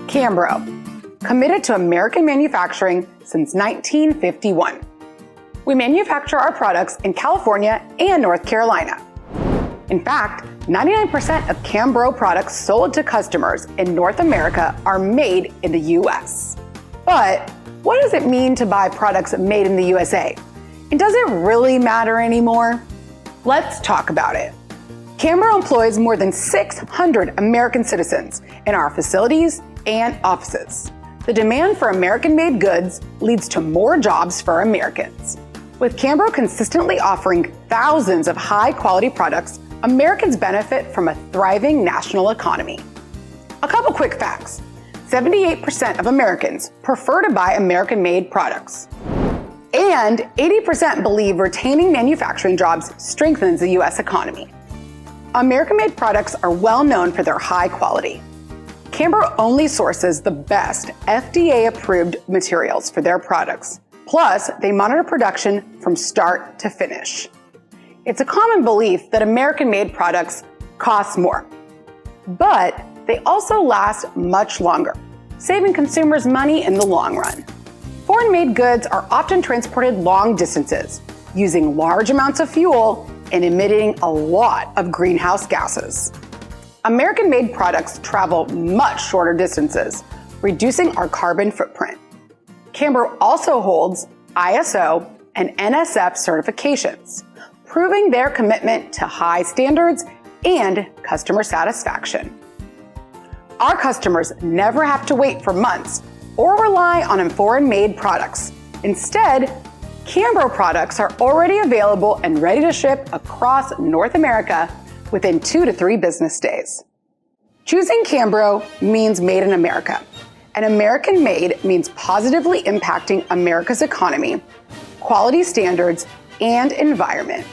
Cambro, committed to American manufacturing since 1951. We manufacture our products in California and North Carolina. In fact, 99% of Cambro products sold to customers in North America are made in the US. But what does it mean to buy products made in the USA? And does it really matter anymore? Let's talk about it. Cambro employs more than 600 American citizens in our facilities and offices. The demand for American-made goods leads to more jobs for Americans. With Cambro consistently offering thousands of high-quality products, Americans benefit from a thriving national economy. A couple quick facts. 78% of Americans prefer to buy American-made products. And 80% believe retaining manufacturing jobs strengthens the U.S. economy. American-made products are well known for their high quality. Cambro only sources the best FDA-approved materials for their products. Plus, they monitor production from start to finish. It's a common belief that American-made products cost more, but they also last much longer, saving consumers money in the long run. Foreign-made goods are often transported long distances, using large amounts of fuel and emitting a lot of greenhouse gases. American-made products travel much shorter distances, reducing our carbon footprint. Cambro also holds ISO and NSF certifications, proving their commitment to high standards and customer satisfaction. Our customers never have to wait for months or rely on foreign-made products. Instead, Cambro products are already available and ready to ship across North America within 2 to 3 business days. Choosing Cambro means made in America, and American-made means positively impacting America's economy, quality standards, and environment.